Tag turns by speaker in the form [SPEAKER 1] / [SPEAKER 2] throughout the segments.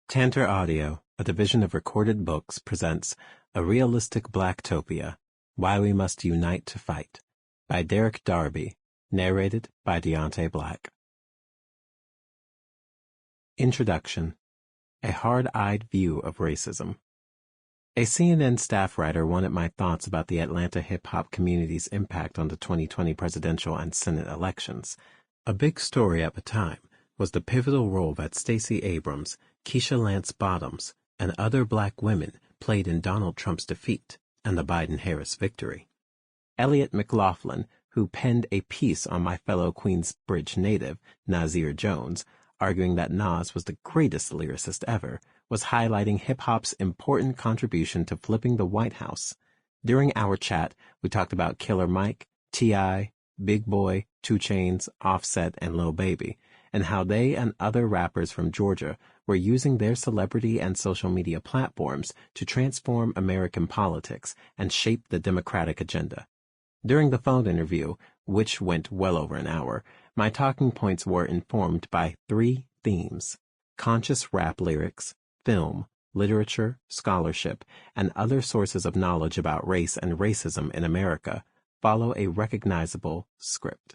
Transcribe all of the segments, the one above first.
[SPEAKER 1] Tantor Audio, a division of Recorded Books, presents A Realistic Blacktopia, Why We Must Unite to Fight, by Derrick Darby, narrated by Diontae Black. Introduction. A hard-eyed view of racism. A CNN staff writer wanted my thoughts about the Atlanta hip-hop community's impact on the 2020 presidential and Senate elections. A big story at the time was the pivotal role that Stacey Abrams, Keisha Lance Bottoms, and other black women played in Donald Trump's defeat and the Biden-Harris victory. Elliot McLaughlin, who penned a piece on my fellow Queensbridge native, Nasir Jones, arguing that Nas was the greatest lyricist ever, was highlighting hip-hop's important contribution to flipping the White House. During our chat, we talked about Killer Mike, T.I., Big Boy, 2 Chainz, Offset, and Lil Baby, and how they and other rappers from Georgia were using their celebrity and social media platforms to transform American politics and shape the Democratic agenda. During the phone interview, which went well over an hour, my talking points were informed by 3 themes: conscious rap lyrics, film, literature, scholarship, and other sources of knowledge about race and racism in America follow a recognizable script.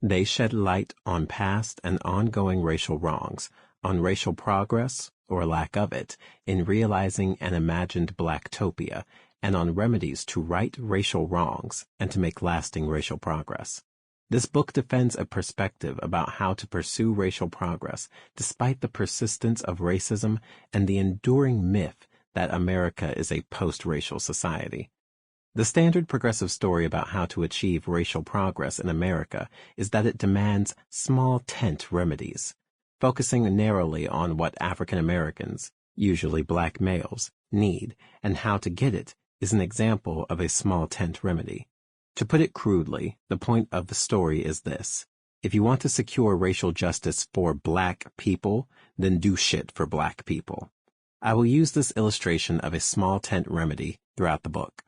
[SPEAKER 1] They shed light on past and ongoing racial wrongs, on racial progress, or lack of it, in realizing an imagined blacktopia, and on remedies to right racial wrongs and to make lasting racial progress. This book defends a perspective about how to pursue racial progress despite the persistence of racism and the enduring myth that America is a post-racial society. The standard progressive story about how to achieve racial progress in America is that it demands small tent remedies. Focusing narrowly on what African Americans, usually black males, need and how to get it is an example of a small tent remedy. To put it crudely, the point of the story is this: if you want to secure racial justice for black people, then do shit for black people. I will use this illustration of a small tent remedy throughout the book.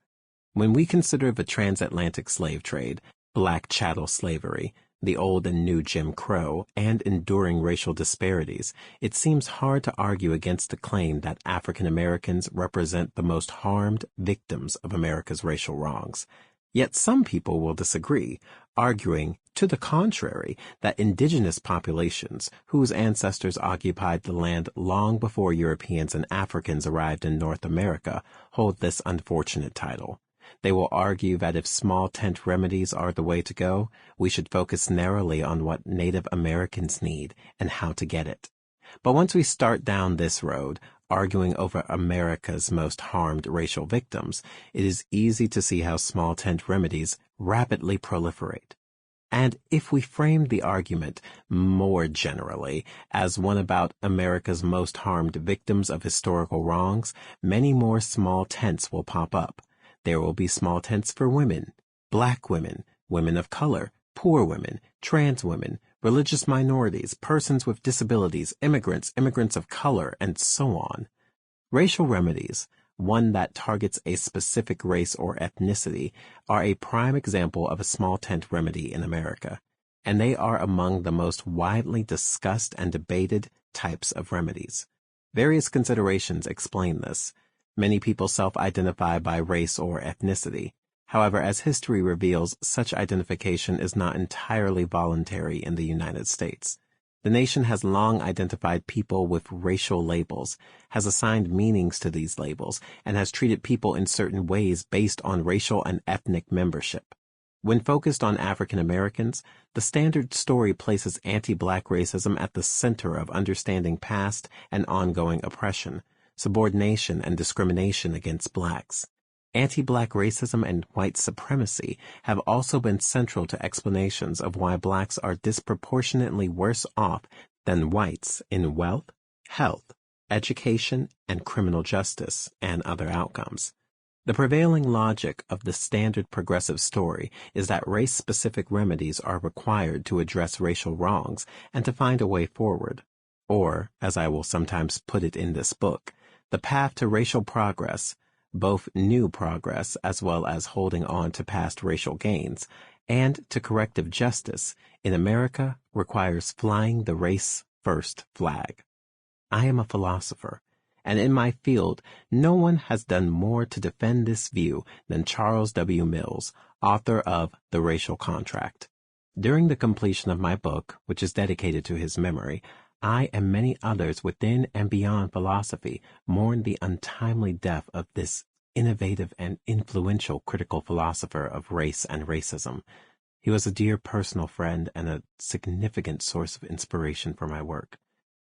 [SPEAKER 1] When we consider the transatlantic slave trade, black chattel slavery, the old and new Jim Crow, and enduring racial disparities, it seems hard to argue against the claim that African Americans represent the most harmed victims of America's racial wrongs. Yet some people will disagree, arguing, to the contrary, that indigenous populations, whose ancestors occupied the land long before Europeans and Africans arrived in North America, hold this unfortunate title. They will argue that if small tent remedies are the way to go, we should focus narrowly on what Native Americans need and how to get it. But once we start down this road, arguing over America's most harmed racial victims, it is easy to see how small tent remedies rapidly proliferate. And if we frame the argument more generally as one about America's most harmed victims of historical wrongs, many more small tents will pop up. There will be small tents for women, black women, women of color, poor women, trans women, religious minorities, persons with disabilities, immigrants of color, and so on. Racial remedies, one that targets a specific race or ethnicity, are a prime example of a small tent remedy in America, and they are among the most widely discussed and debated types of remedies. Various considerations explain this. Many people self-identify by race or ethnicity. However, as history reveals, such identification is not entirely voluntary in the United States. The nation has long identified people with racial labels, has assigned meanings to these labels, and has treated people in certain ways based on racial and ethnic membership. When focused on African Americans, the standard story places anti-black racism at the center of understanding past and ongoing oppression, subordination, and discrimination against blacks. Anti-black racism and white supremacy have also been central to explanations of why blacks are disproportionately worse off than whites in wealth, health, education, and criminal justice, and other outcomes. The prevailing logic of the standard progressive story is that race-specific remedies are required to address racial wrongs and to find a way forward. Or, as I will sometimes put it in this book, the path to racial progress, both new progress as well as holding on to past racial gains, and to corrective justice in America requires flying the race-first flag. I am a philosopher, and in my field, no one has done more to defend this view than Charles W. Mills, author of The Racial Contract. During the completion of my book, which is dedicated to his memory, I and many others within and beyond philosophy mourn the untimely death of this innovative and influential critical philosopher of race and racism. He was a dear personal friend and a significant source of inspiration for my work.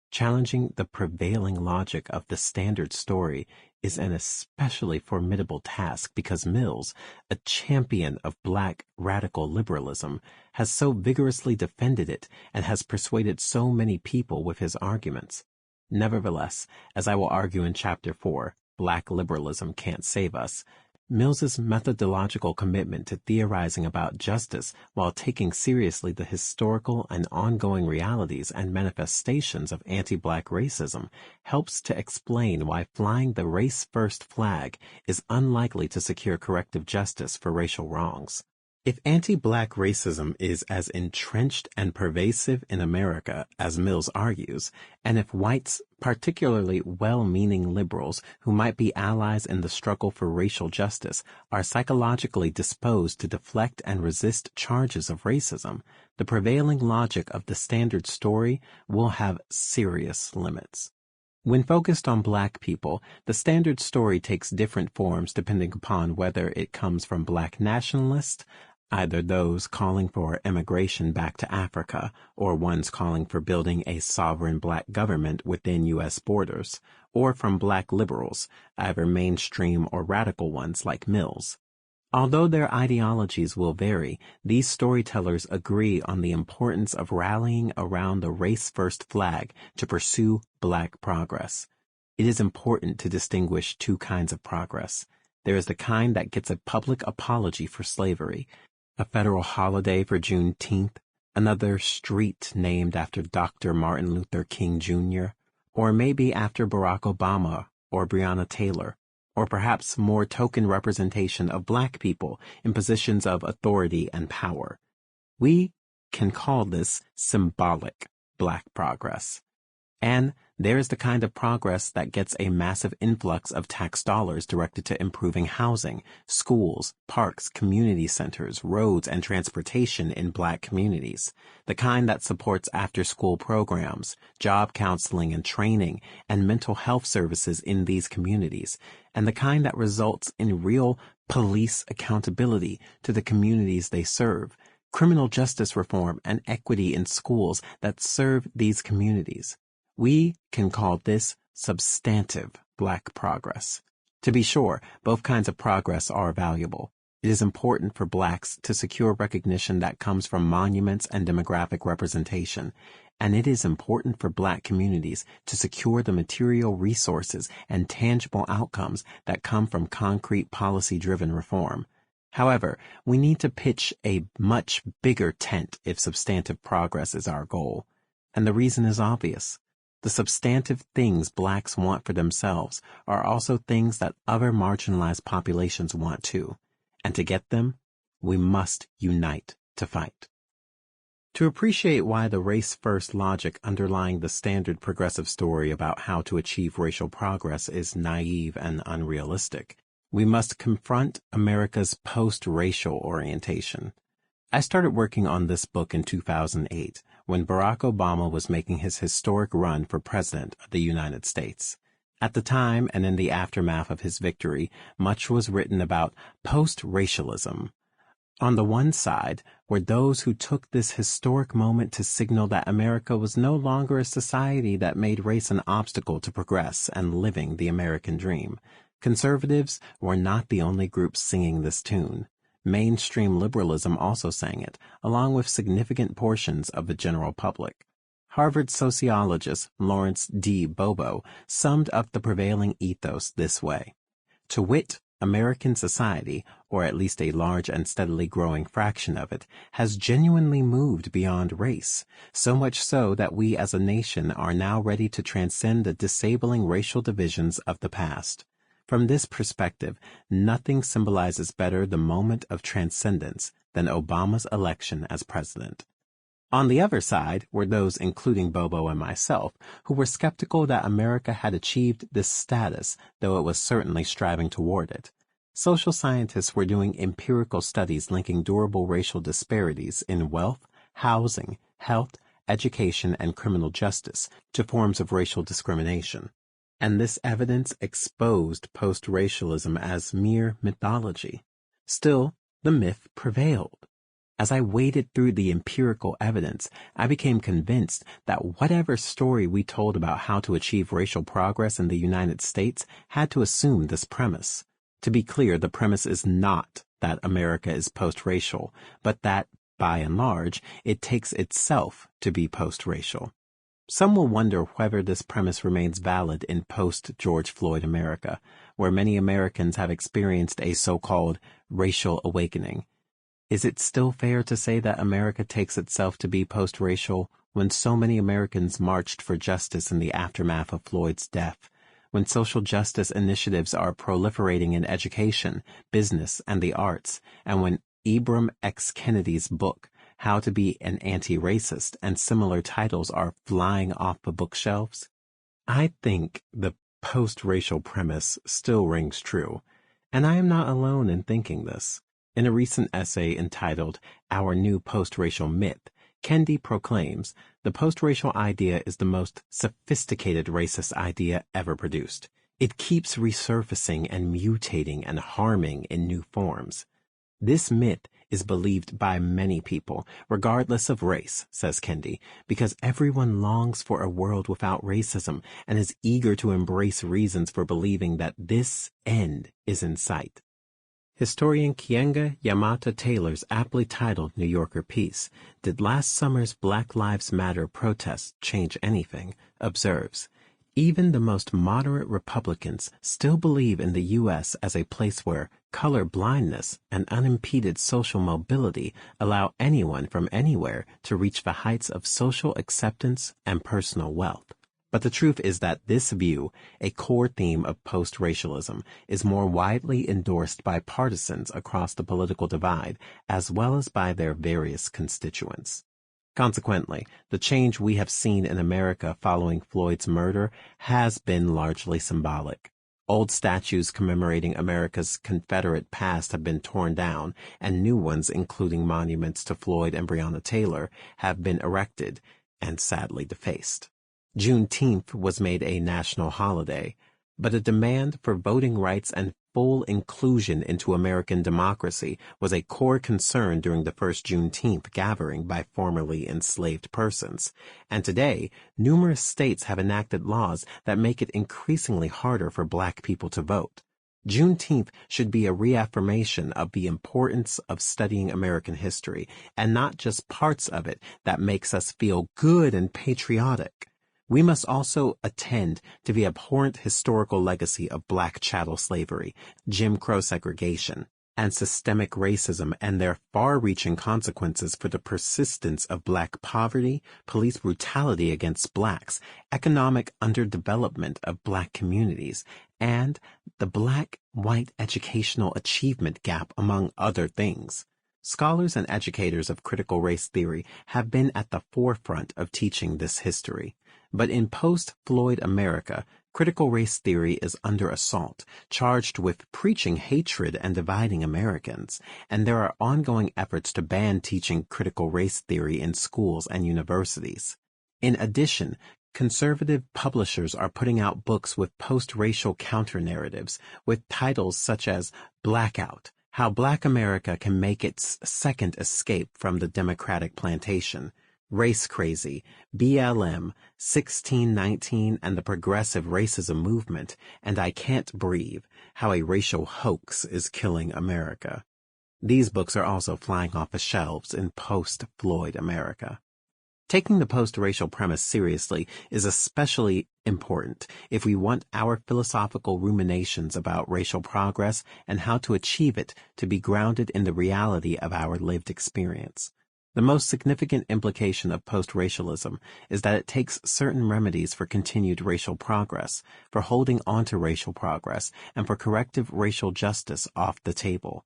[SPEAKER 1] Challenging the prevailing logic of the standard story is an especially formidable task because Mills, a champion of Black radical liberalism, has so vigorously defended it and has persuaded so many people with his arguments. Nevertheless, as I will argue in Chapter 4, Black Liberalism Can't Save Us, Mills's methodological commitment to theorizing about justice while taking seriously the historical and ongoing realities and manifestations of anti-Black racism helps to explain why flying the race-first flag is unlikely to secure corrective justice for racial wrongs. If anti-Black racism is as entrenched and pervasive in America as Mills argues, and if whites, particularly well-meaning liberals who might be allies in the struggle for racial justice, are psychologically disposed to deflect and resist charges of racism, the prevailing logic of the standard story will have serious limits. When focused on Black people, the standard story takes different forms depending upon whether it comes from Black nationalists, either those calling for immigration back to Africa or ones calling for building a sovereign Black government within U.S. borders, or from Black liberals, either mainstream or radical ones like Mills. Although their ideologies will vary, these storytellers agree on the importance of rallying around the race-first flag to pursue Black progress. It is important to distinguish two kinds of progress. There is the kind that gets a public apology for slavery, a federal holiday for Juneteenth, another street named after Dr. Martin Luther King Jr., or maybe after Barack Obama or Breonna Taylor, or perhaps more token representation of Black people in positions of authority and power. We can call this symbolic Black progress. And there is the kind of progress that gets a massive influx of tax dollars directed to improving housing, schools, parks, community centers, roads, and transportation in Black communities. The kind that supports after-school programs, job counseling and training, and mental health services in these communities. And the kind that results in real police accountability to the communities they serve, criminal justice reform, and equity in schools that serve these communities. We can call this substantive Black progress. To be sure, both kinds of progress are valuable. It is important for Blacks to secure recognition that comes from monuments and demographic representation, and it is important for Black communities to secure the material resources and tangible outcomes that come from concrete policy-driven reform. However, we need to pitch a much bigger tent if substantive progress is our goal, and the reason is obvious. The substantive things Blacks want for themselves are also things that other marginalized populations want too, and to get them, we must unite to fight. To appreciate why the race-first logic underlying the standard progressive story about how to achieve racial progress is naive and unrealistic, we must confront America's post-racial orientation. I started working on this book in 2008, when Barack Obama was making his historic run for President of the United States. At the time and in the aftermath of his victory, much was written about post-racialism. On the one side were those who took this historic moment to signal that America was no longer a society that made race an obstacle to progress and living the American dream. Conservatives were not the only group singing this tune. Mainstream liberalism also sang it, along with significant portions of the general public. Harvard sociologist Lawrence D. Bobo summed up the prevailing ethos this way. To wit, American society, or at least a large and steadily growing fraction of it, has genuinely moved beyond race, so much so that we as a nation are now ready to transcend the disabling racial divisions of the past. From this perspective, nothing symbolizes better the moment of transcendence than Obama's election as president. On the other side were those, including Bobo and myself, who were skeptical that America had achieved this status, though it was certainly striving toward it. Social scientists were doing empirical studies linking durable racial disparities in wealth, housing, health, education, and criminal justice to forms of racial discrimination. And this evidence exposed post-racialism as mere mythology. Still, the myth prevailed. As I waded through the empirical evidence, I became convinced that whatever story we told about how to achieve racial progress in the United States had to assume this premise. To be clear, the premise is not that America is post-racial, but that, by and large, it takes itself to be post-racial. Some will wonder whether this premise remains valid in post-George Floyd America, where many Americans have experienced a so-called racial awakening. Is it still fair to say that America takes itself to be post-racial when so many Americans marched for justice in the aftermath of Floyd's death, when social justice initiatives are proliferating in education, business, and the arts, and when Ibram X. Kennedy's book, How to Be an Anti-Racist, and similar titles are flying off the bookshelves? I think the post-racial premise still rings true, and I am not alone in thinking this. In a recent essay entitled Our New Post-Racial Myth, Kendi proclaims the post-racial idea is the most sophisticated racist idea ever produced. It keeps resurfacing and mutating and harming in new forms. This myth is believed by many people, regardless of race, says Kendi, because everyone longs for a world without racism and is eager to embrace reasons for believing that this end is in sight. Historian Kienga Yamata Taylor's aptly titled New Yorker piece, Did Last Summer's Black Lives Matter protests change anything?, observes, even the most moderate Republicans still believe in the U.S. as a place where color blindness and unimpeded social mobility allow anyone from anywhere to reach the heights of social acceptance and personal wealth. But the truth is that this view, a core theme of post-racialism, is more widely endorsed by partisans across the political divide, as well as by their various constituents. Consequently, the change we have seen in America following Floyd's murder has been largely symbolic. Old statues commemorating America's Confederate past have been torn down, and new ones, including monuments to Floyd and Breonna Taylor, have been erected and sadly defaced. Juneteenth was made a national holiday, but a demand for voting rights and full inclusion into American democracy was a core concern during the first Juneteenth gathering by formerly enslaved persons, and today, numerous states have enacted laws that make it increasingly harder for Black people to vote. Juneteenth should be a reaffirmation of the importance of studying American history, and not just parts of it that makes us feel good and patriotic. We must also attend to the abhorrent historical legacy of Black chattel slavery, Jim Crow segregation, and systemic racism and their far-reaching consequences for the persistence of Black poverty, police brutality against Blacks, economic underdevelopment of Black communities, and the Black-white educational achievement gap, among other things. Scholars and educators of critical race theory have been at the forefront of teaching this history. But in post-Floyd America, critical race theory is under assault, charged with preaching hatred and dividing Americans, and there are ongoing efforts to ban teaching critical race theory in schools and universities. In addition, conservative publishers are putting out books with post-racial counter-narratives, with titles such as Blackout, How Black America Can Make Its Second Escape from the Democratic Plantation, Race Crazy, BLM, 1619 and the Progressive Racism Movement, and I Can't Breathe, How a Racial Hoax is Killing America. These books are also flying off the shelves in post-Floyd America. Taking the post-racial premise seriously is especially important if we want our philosophical ruminations about racial progress and how to achieve it to be grounded in the reality of our lived experience. The most significant implication of post-racialism is that it takes certain remedies for continued racial progress, for holding on to racial progress, and for corrective racial justice off the table.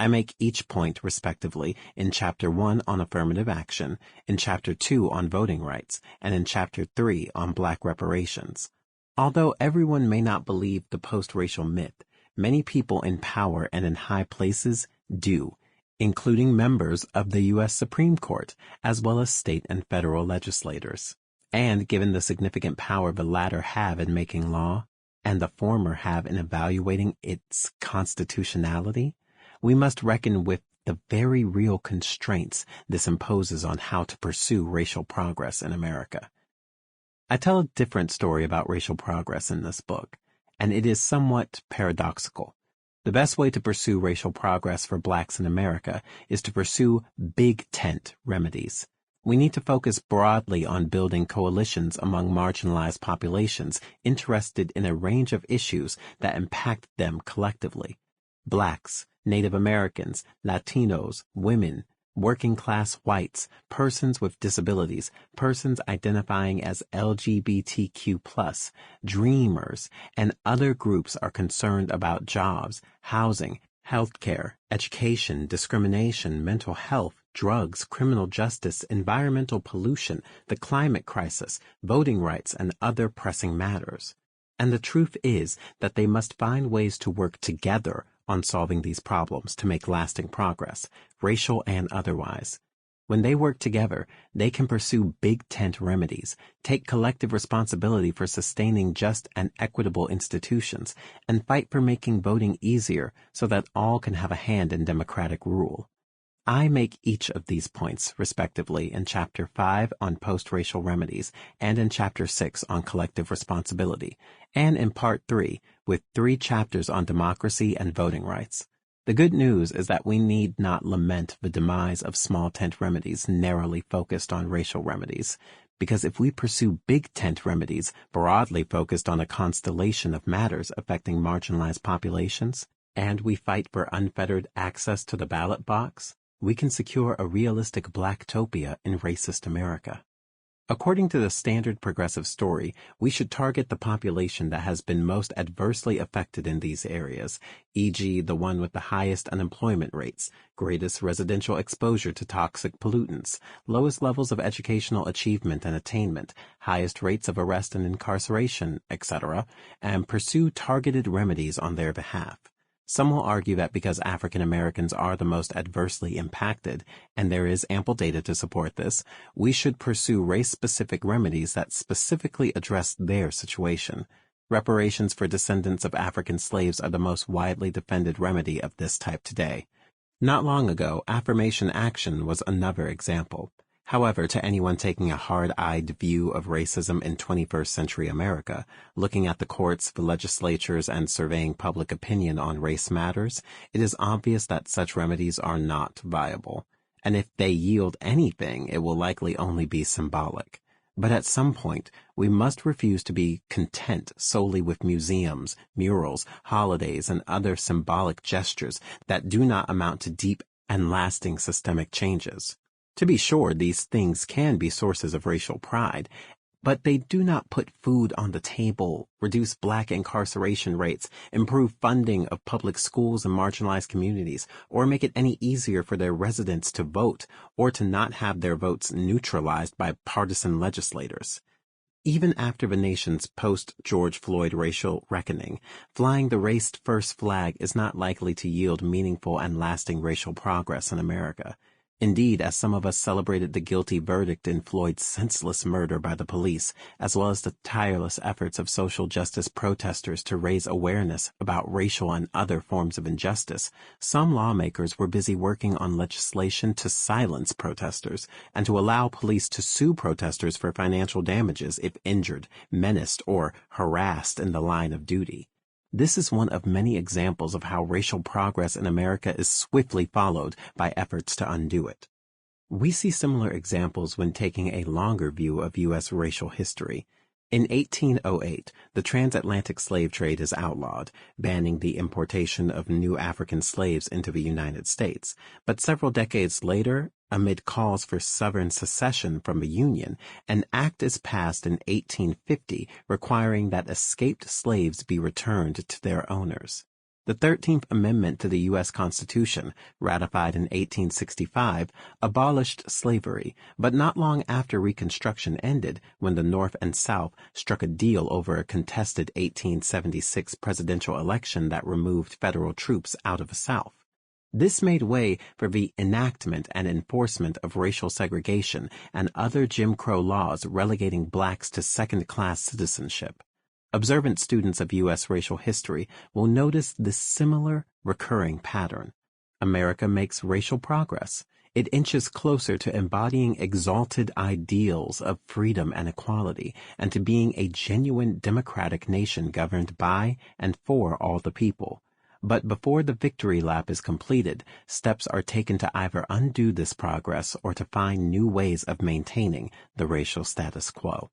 [SPEAKER 1] I make each point respectively in Chapter 1 on affirmative action, in Chapter 2 on voting rights, and in Chapter 3 on Black reparations. Although everyone may not believe the post-racial myth, many people in power and in high places do, including members of the U.S. Supreme Court, as well as state and federal legislators. And given the significant power the latter have in making law, and the former have in evaluating its constitutionality, we must reckon with the very real constraints this imposes on how to pursue racial progress in America. I tell a different story about racial progress in this book, and it is somewhat paradoxical. The best way to pursue racial progress for blacks in America is to pursue big tent remedies. We need to focus broadly on building coalitions among marginalized populations interested in a range of issues that impact them collectively. Blacks, Native Americans, Latinos, women, working-class whites, persons with disabilities, persons identifying as LGBTQ+, dreamers, and other groups are concerned about jobs, housing, healthcare, education, discrimination, mental health, drugs, criminal justice, environmental pollution, the climate crisis, voting rights, and other pressing matters. And the truth is that they must find ways to work together on solving these problems to make lasting progress, racial and otherwise. When they work together, they can pursue big tent remedies, take collective responsibility for sustaining just and equitable institutions, and fight for making voting easier so that all can have a hand in democratic rule. I make each of these points, respectively, in Chapter 5 on post-racial remedies and in Chapter 6 on collective responsibility, and in Part 3 with 3 chapters on democracy and voting rights. The good news is that we need not lament the demise of small tent remedies narrowly focused on racial remedies, because if we pursue big tent remedies broadly focused on a constellation of matters affecting marginalized populations, and we fight for unfettered access to the ballot box, we can secure a realistic blacktopia in racist America. According to the standard progressive story, we should target the population that has been most adversely affected in these areas, e.g. the one with the highest unemployment rates, greatest residential exposure to toxic pollutants, lowest levels of educational achievement and attainment, highest rates of arrest and incarceration, etc., and pursue targeted remedies on their behalf. Some will argue that because African Americans are the most adversely impacted, and there is ample data to support this, we should pursue race-specific remedies that specifically address their situation. Reparations for descendants of African slaves are the most widely defended remedy of this type today. Not long ago, affirmation action was another example. However, to anyone taking a hard-eyed view of racism in 21st century America, looking at the courts, the legislatures, and surveying public opinion on race matters, it is obvious that such remedies are not viable. And if they yield anything, it will likely only be symbolic. But at some point, we must refuse to be content solely with museums, murals, holidays, and other symbolic gestures that do not amount to deep and lasting systemic changes. To be sure, these things can be sources of racial pride, but they do not put food on the table, reduce black incarceration rates, improve funding of public schools in marginalized communities, or make it any easier for their residents to vote, or to not have their votes neutralized by partisan legislators. Even after the nation's post-George Floyd racial reckoning, flying the race-first flag is not likely to yield meaningful and lasting racial progress in America. Indeed, as some of us celebrated the guilty verdict in Floyd's senseless murder by the police, as well as the tireless efforts of social justice protesters to raise awareness about racial and other forms of injustice, some lawmakers were busy working on legislation to silence protesters and to allow police to sue protesters for financial damages if injured, menaced, or harassed in the line of duty. This is one of many examples of how racial progress in America is swiftly followed by efforts to undo it. We see similar examples when taking a longer view of U.S. racial history. In 1808, the transatlantic slave trade is outlawed, banning the importation of new African slaves into the United States. But several decades later, amid calls for Southern secession from the Union, an act is passed in 1850 requiring that escaped slaves be returned to their owners. The 13th Amendment to the U.S. Constitution, ratified in 1865, abolished slavery, but not long after Reconstruction ended, when the North and South struck a deal over a contested 1876 presidential election that removed federal troops out of the South. This made way for the enactment and enforcement of racial segregation and other Jim Crow laws relegating blacks to second-class citizenship. Observant students of U.S. racial history will notice this similar, recurring pattern. America makes racial progress. It inches closer to embodying exalted ideals of freedom and equality, and to being a genuine democratic nation governed by and for all the people. But before the victory lap is completed, steps are taken to either undo this progress or to find new ways of maintaining the racial status quo.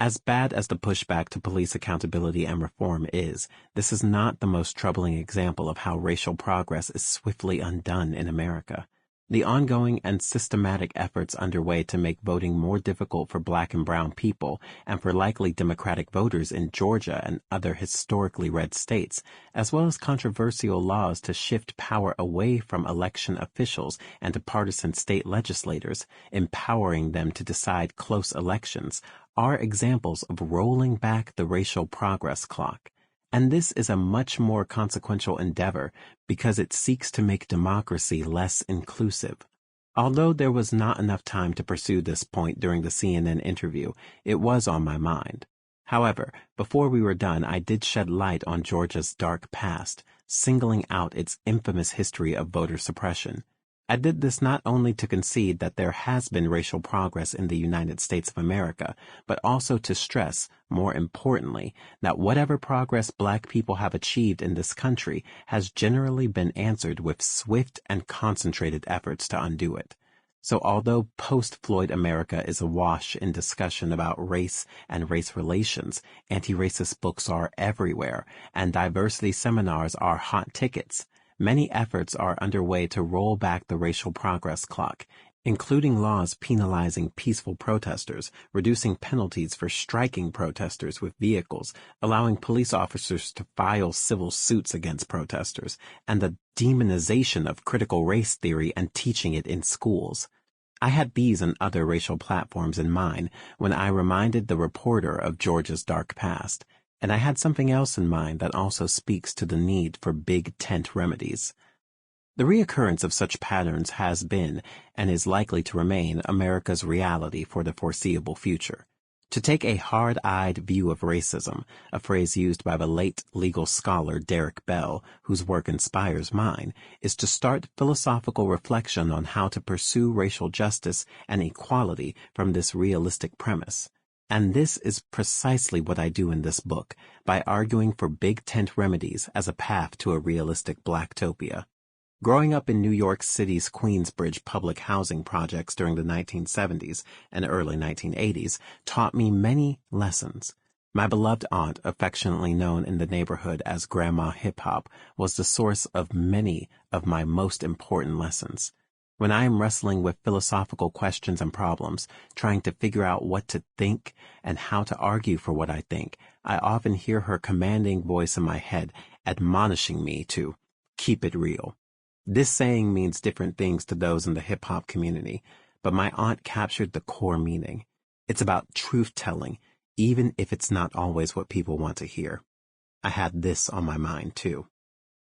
[SPEAKER 1] As bad as the pushback to police accountability and reform is, this is not the most troubling example of how racial progress is swiftly undone in America. The ongoing and systematic efforts underway to make voting more difficult for black and brown people and for likely Democratic voters in Georgia and other historically red states, as well as controversial laws to shift power away from election officials and to partisan state legislators, empowering them to decide close elections, are examples of rolling back the racial progress clock. And this is a much more consequential endeavor because it seeks to make democracy less inclusive. Although there was not enough time to pursue this point during the CNN interview, it was on my mind. However, before we were done, I did shed light on Georgia's dark past, singling out its infamous history of voter suppression. I did this not only to concede that there has been racial progress in the United States of America, but also to stress, more importantly, that whatever progress black people have achieved in this country has generally been answered with swift and concentrated efforts to undo it. So although post-Floyd America is awash in discussion about race and race relations, anti-racist books are everywhere, and diversity seminars are hot tickets, many efforts are underway to roll back the racial progress clock, including laws penalizing peaceful protesters, reducing penalties for striking protesters with vehicles, allowing police officers to file civil suits against protesters, and the demonization of critical race theory and teaching it in schools. I had these and other racial platforms in mind when I reminded the reporter of Georgia's dark past. And I had something else in mind that also speaks to the need for big tent remedies. The reoccurrence of such patterns has been, and is likely to remain, America's reality for the foreseeable future. To take a hard-eyed view of racism, a phrase used by the late legal scholar Derrick Bell, whose work inspires mine, is to start philosophical reflection on how to pursue racial justice and equality from this realistic premise. And this is precisely what I do in this book, by arguing for big tent remedies as a path to a realistic blacktopia. Growing up in New York City's Queensbridge public housing projects during the 1970s and early 1980s taught me many lessons. My beloved aunt, affectionately known in the neighborhood as Grandma Hip Hop, was the source of many of my most important lessons. When I am wrestling with philosophical questions and problems, trying to figure out what to think and how to argue for what I think, I often hear her commanding voice in my head admonishing me to keep it real. This saying means different things to those in the hip-hop community, but my aunt captured the core meaning. It's about truth-telling, even if it's not always what people want to hear. I had this on my mind, too.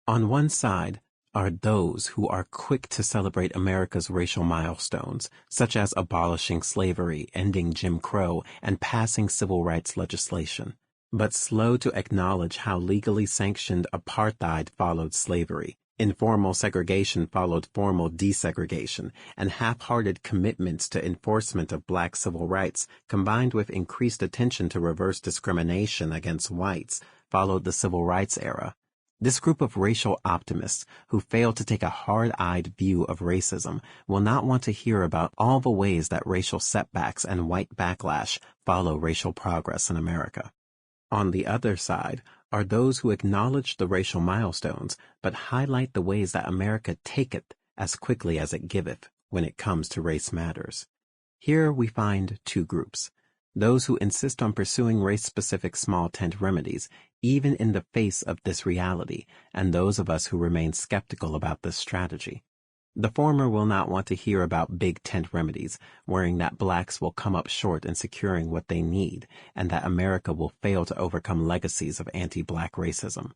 [SPEAKER 1] On one side are those who are quick to celebrate America's racial milestones, such as abolishing slavery, ending Jim Crow, and passing civil rights legislation, but slow to acknowledge how legally sanctioned apartheid followed slavery, informal segregation followed formal desegregation, and half-hearted commitments to enforcement of black civil rights, combined with increased attention to reverse discrimination against whites, followed the civil rights era. This group of racial optimists who fail to take a hard-eyed view of racism will not want to hear about all the ways that racial setbacks and white backlash follow racial progress in America. On the other side are those who acknowledge the racial milestones but highlight the ways that America taketh as quickly as it giveth when it comes to race matters. Here we find two groups. those who insist on pursuing race-specific small tent remedies, even in the face of this reality, and those of us who remain skeptical about this strategy. The former will not want to hear about big tent remedies, worrying that blacks will come up short in securing what they need, and that America will fail to overcome legacies of anti-black racism.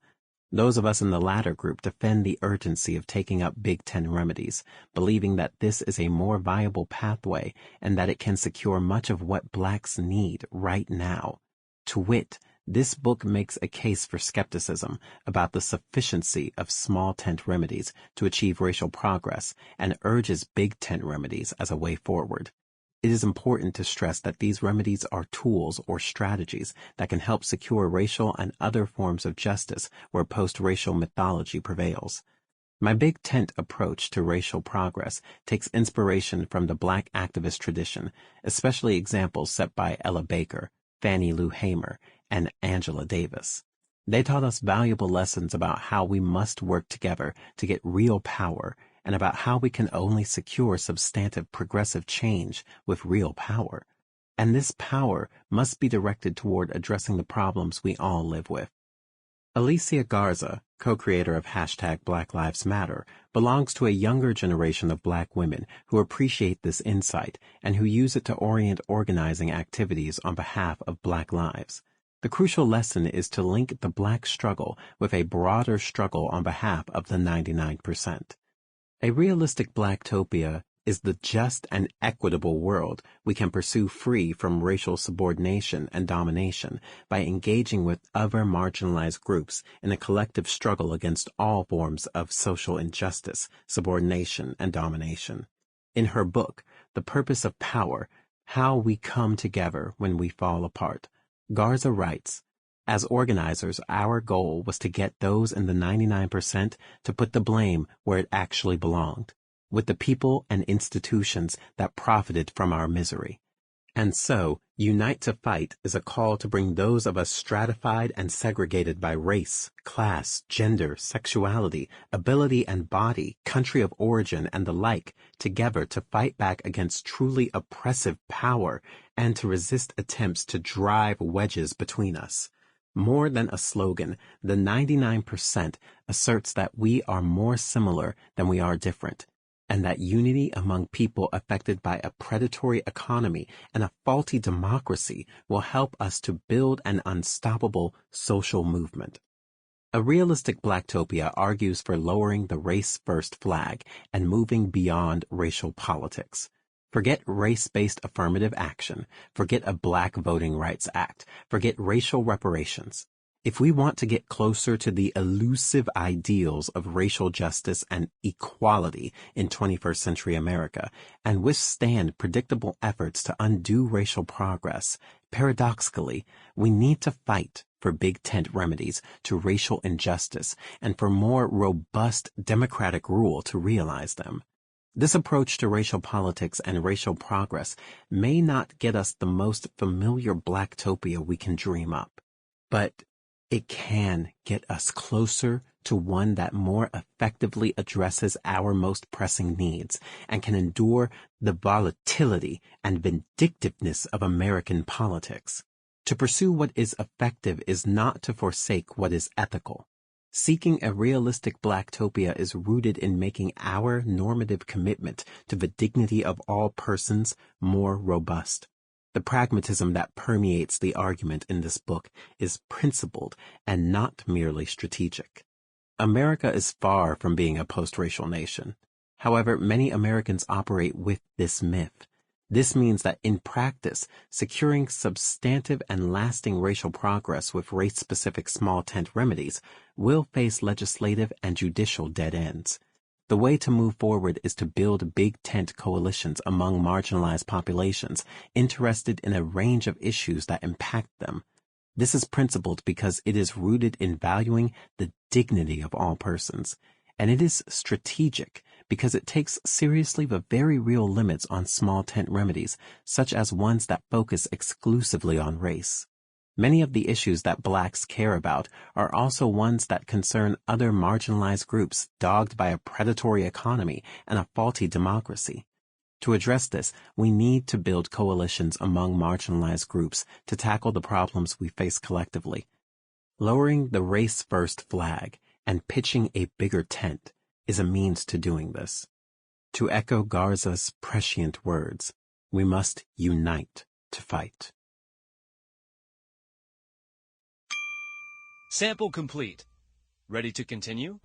[SPEAKER 1] Those of us in the latter group defend the urgency of taking up big tent remedies, believing that this is a more viable pathway and that it can secure much of what blacks need right now. To wit, this book makes a case for skepticism about the sufficiency of small tent remedies to achieve racial progress and urges big tent remedies as a way forward. It is important to stress that these remedies are tools or strategies that can help secure racial and other forms of justice where post-racial mythology prevails. My big tent approach to racial progress takes inspiration from the black activist tradition, especially examples set by Ella Baker, Fannie Lou Hamer, and Angela Davis. They taught us valuable lessons about how we must work together to get real power and about how we can only secure substantive progressive change with real power. And this power must be directed toward addressing the problems we all live with. Alicia Garza, co-creator of #Black Lives Matter, belongs to a younger generation of black women who appreciate this insight and who use it to orient organizing activities on behalf of black lives. The crucial lesson is to link the black struggle with a broader struggle on behalf of the 99%. A realistic blacktopia is the just and equitable world we can pursue free from racial subordination and domination by engaging with other marginalized groups in a collective struggle against all forms of social injustice, subordination, and domination. In her book, The Purpose of Power, How We Come Together When We Fall Apart, Garza writes, "As organizers, our goal was to get those in the 99% to put the blame where it actually belonged, with the people and institutions that profited from our misery. And so, Unite to Fight is a call to bring those of us stratified and segregated by race, class, gender, sexuality, ability and body, country of origin, and the like together to fight back against truly oppressive power and to resist attempts to drive wedges between us. More than a slogan, the 99% asserts that we are more similar than we are different, and that unity among people affected by a predatory economy and a faulty democracy will help us to build an unstoppable social movement." A Realistic Blacktopia argues for lowering the race-first flag and moving beyond racial politics. Forget race-based affirmative action. Forget a Black Voting Rights Act. Forget racial reparations. If we want to get closer to the elusive ideals of racial justice and equality in 21st century America and withstand predictable efforts to undo racial progress, paradoxically, we need to fight for big tent remedies to racial injustice and for more robust democratic rule to realize them. This approach to racial politics and racial progress may not get us the most familiar blacktopia we can dream up, but it can get us closer to one that more effectively addresses our most pressing needs and can endure the volatility and vindictiveness of American politics. To pursue what is effective is not to forsake what is ethical. Seeking a realistic blacktopia is rooted in making our normative commitment to the dignity of all persons more robust. The pragmatism that permeates the argument in this book is principled and not merely strategic. America is far from being a post-racial nation. However, many Americans operate with this myth. This means that in practice, securing substantive and lasting racial progress with race-specific small tent remedies will face legislative and judicial dead ends. The way to move forward is to build big tent coalitions among marginalized populations interested in a range of issues that impact them. This is principled because it is rooted in valuing the dignity of all persons, and it is strategic because it takes seriously the very real limits on small tent remedies, such as ones that focus exclusively on race. Many of the issues that blacks care about are also ones that concern other marginalized groups dogged by a predatory economy and a faulty democracy. To address this, we need to build coalitions among marginalized groups to tackle the problems we face collectively. Lowering the race-first flag and pitching a bigger tent is a means to doing this. To echo Garza's prescient words, we must unite to fight.
[SPEAKER 2] Sample complete. Ready to continue?